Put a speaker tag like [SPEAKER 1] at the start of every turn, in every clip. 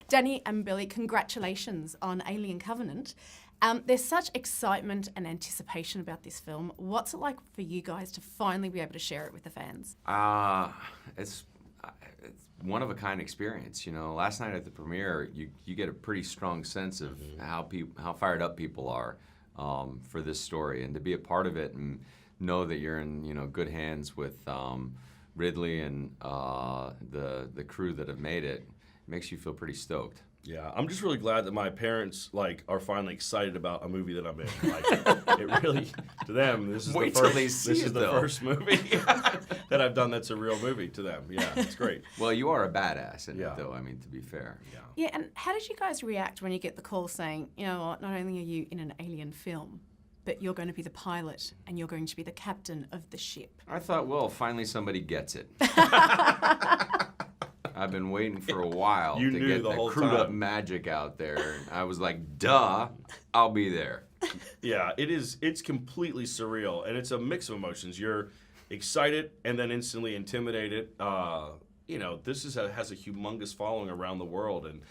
[SPEAKER 1] Danny and Billy, congratulations on Alien Covenant. There's such excitement and anticipation about this film. What's it like for you guys to finally be able to share it with the fans?
[SPEAKER 2] It's one of a kind experience. You know, last night at the premiere, you get a pretty strong sense of how fired up people are for this story, and to be a part of it and know that you're in good hands with Ridley and the crew that have made it makes you feel pretty stoked.
[SPEAKER 3] Yeah, I'm just really glad that my parents are finally excited about a movie that I'm in. Like, it really, to them, this is
[SPEAKER 2] Wait
[SPEAKER 3] the
[SPEAKER 2] till
[SPEAKER 3] first.
[SPEAKER 2] they see
[SPEAKER 3] This
[SPEAKER 2] it,
[SPEAKER 3] is the
[SPEAKER 2] though.
[SPEAKER 3] first movie that I've done that's a real movie to them. Yeah, it's great.
[SPEAKER 2] Well, you are a badass in
[SPEAKER 3] Yeah.
[SPEAKER 2] it, though. I mean, to be fair.
[SPEAKER 3] Yeah.
[SPEAKER 1] Yeah, and how did you guys react when you get the call saying, you know what, not only are you in an Alien film, but you're going to be the pilot and you're going to be the captain of the ship?
[SPEAKER 2] I thought, well, finally somebody gets it. I've been waiting for a while
[SPEAKER 3] You
[SPEAKER 2] to
[SPEAKER 3] knew
[SPEAKER 2] get
[SPEAKER 3] the
[SPEAKER 2] the
[SPEAKER 3] whole
[SPEAKER 2] Crudup
[SPEAKER 3] time.
[SPEAKER 2] magic out there. I was like, duh, I'll be there.
[SPEAKER 3] Yeah, it is. It's completely surreal, and it's a mix of emotions. You're excited and then instantly intimidated. This has a humongous following around the world, and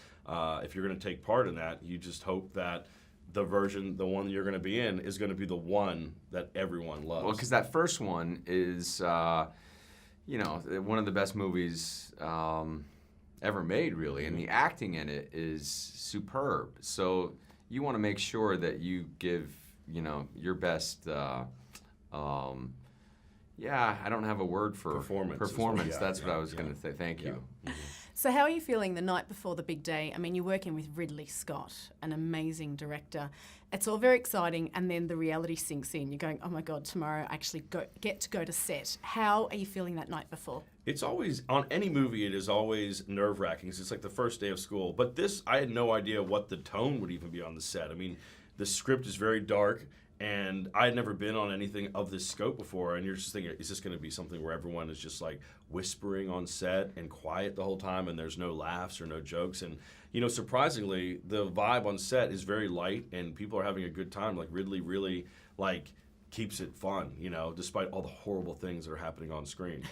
[SPEAKER 3] if you're going to take part in that, you just hope that the one that you're going to be in, is going to be the one that everyone loves.
[SPEAKER 2] Well, because that first one is, one of the best movies ever made, really, and the acting in it is superb. So you want to make sure that you give, your best. I don't have a word for
[SPEAKER 3] Performance.
[SPEAKER 2] That's what I was going to say. Thank you.
[SPEAKER 1] So how are you feeling the night before the big day? I mean, you're working with Ridley Scott, an amazing director. It's all very exciting, and then the reality sinks in. You're going, oh my God, tomorrow I actually get to go to set. How are you feeling that night before?
[SPEAKER 3] It's always, on any movie, it is always nerve-wracking. It's like the first day of school. But this, I had no idea what the tone would even be on the set. I mean, the script is very dark, and I had never been on anything of this scope before. And you're just thinking, is this going to be something where everyone is just like whispering on set and quiet the whole time, and there's no laughs or no jokes? And, surprisingly, the vibe on set is very light, and people are having a good time. Like, Ridley really, keeps it fun, despite all the horrible things that are happening on screen.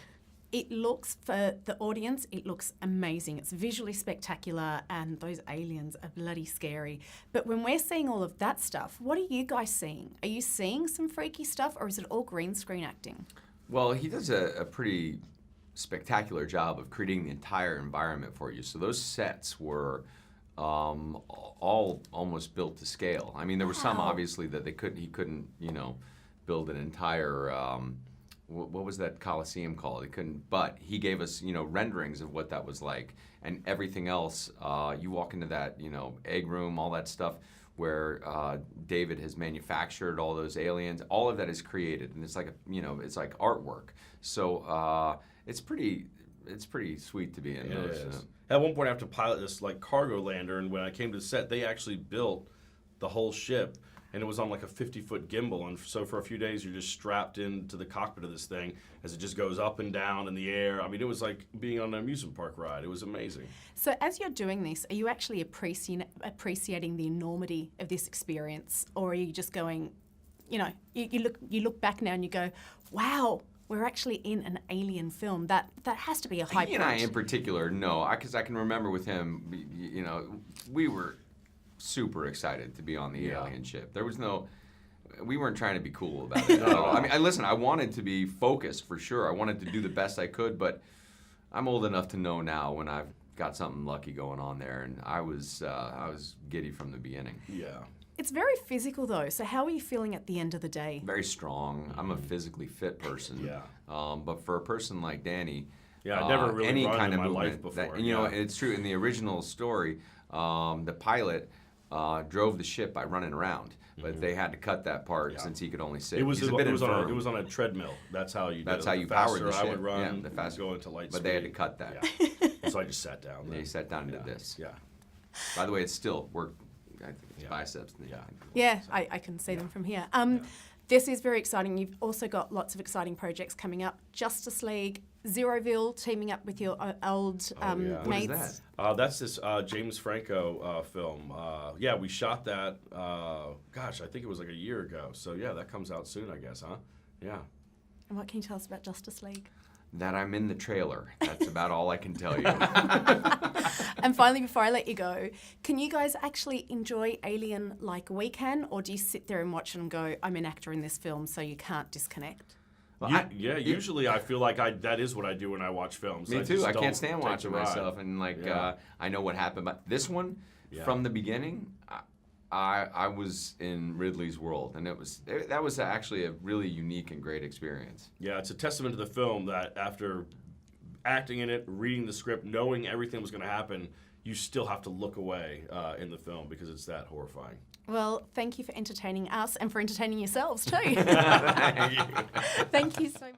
[SPEAKER 1] It looks, for the audience, it looks amazing. It's visually spectacular, and those aliens are bloody scary. But when we're seeing all of that stuff, what are you guys seeing? Are you seeing some freaky stuff, or is it all green screen acting?
[SPEAKER 2] Well, he does a pretty spectacular job of creating the entire environment for you. So those sets were all almost built to scale. I mean, there were some obviously that he couldn't, build an entire. What was that Coliseum called? He couldn't, but he gave us, renderings of what that was like, and everything else. You walk into that, egg room, all that stuff, where David has manufactured all those aliens. All of that is created, and it's like it's like artwork. So it's pretty sweet to be in those.
[SPEAKER 3] At one point, I have to pilot this cargo lander, and when I came to the set, they actually built the whole ship. And it was on a 50-foot gimbal, and so for a few days you're just strapped into the cockpit of this thing as it just goes up and down in the air. I mean, it was like being on an amusement park ride. It was amazing.
[SPEAKER 1] So as you're doing this, are you actually appreciating the enormity of this experience, or are you just going, you look back now and you go, wow, we're actually in an alien film. That has to be a high point.
[SPEAKER 2] He and I in particular, no, because I can remember with him, we were super excited to be on the alien ship. There was we weren't trying to be cool about it at all. I mean, listen, I wanted to be focused for sure. I wanted to do the best I could, but I'm old enough to know now when I've got something lucky going on there, and I was giddy from the beginning.
[SPEAKER 3] Yeah.
[SPEAKER 1] It's very physical though, so how are you feeling at the end of the day?
[SPEAKER 2] Very strong. I'm a physically fit person.
[SPEAKER 3] Yeah.
[SPEAKER 2] But for a person like Danny,
[SPEAKER 3] I never really
[SPEAKER 2] any
[SPEAKER 3] run
[SPEAKER 2] kind
[SPEAKER 3] in
[SPEAKER 2] of
[SPEAKER 3] my
[SPEAKER 2] movement
[SPEAKER 3] life before.
[SPEAKER 2] it's true. In the original story, the pilot drove the ship by running around, but they had to cut that part since he could only sit.
[SPEAKER 3] It was
[SPEAKER 2] He's a bit infirm.
[SPEAKER 3] it was on a treadmill. That's how you.
[SPEAKER 2] That's
[SPEAKER 3] did it.
[SPEAKER 2] how you
[SPEAKER 3] The
[SPEAKER 2] powered the
[SPEAKER 3] faster
[SPEAKER 2] ship.
[SPEAKER 3] I would run.
[SPEAKER 2] The faster.
[SPEAKER 3] Go into light
[SPEAKER 2] But
[SPEAKER 3] speed.
[SPEAKER 2] they had to cut that.
[SPEAKER 3] Yeah. So I just sat down.
[SPEAKER 2] They sat down and did this.
[SPEAKER 3] Yeah.
[SPEAKER 2] By the way, it's still work. I think it's biceps.
[SPEAKER 1] Yeah, I can see them from here. This is very exciting. You've also got lots of exciting projects coming up. Justice League, Zeroville, teaming up with your old
[SPEAKER 2] What
[SPEAKER 1] mates.
[SPEAKER 2] is that?
[SPEAKER 3] That's this James Franco film. We shot that, I think it was a year ago. So, that comes out soon, I guess, huh? Yeah.
[SPEAKER 1] And what can you tell us about Justice League?
[SPEAKER 2] That I'm in the trailer. That's about all I can tell you.
[SPEAKER 1] And finally, before I let you go, can you guys actually enjoy Alien like we can, or do you sit there and watch it and go, I'm an actor in this film, so you can't disconnect?
[SPEAKER 2] Well,
[SPEAKER 3] Usually I feel like that is what I do when I watch films.
[SPEAKER 2] Me
[SPEAKER 3] I
[SPEAKER 2] too.
[SPEAKER 3] just
[SPEAKER 2] I
[SPEAKER 3] don't
[SPEAKER 2] can't stand
[SPEAKER 3] take
[SPEAKER 2] watching
[SPEAKER 3] the ride.
[SPEAKER 2] myself, and I know what happened. But this one,
[SPEAKER 3] Yeah.
[SPEAKER 2] from the beginning, I was in Ridley's world, and that was actually a really unique and great experience.
[SPEAKER 3] Yeah, it's a testament to the film that after acting in it, reading the script, knowing everything was going to happen, you still have to look away in the film because it's that horrifying.
[SPEAKER 1] Well, thank you for entertaining us and for entertaining yourselves too.
[SPEAKER 2] Thank you.
[SPEAKER 1] Thank you so much.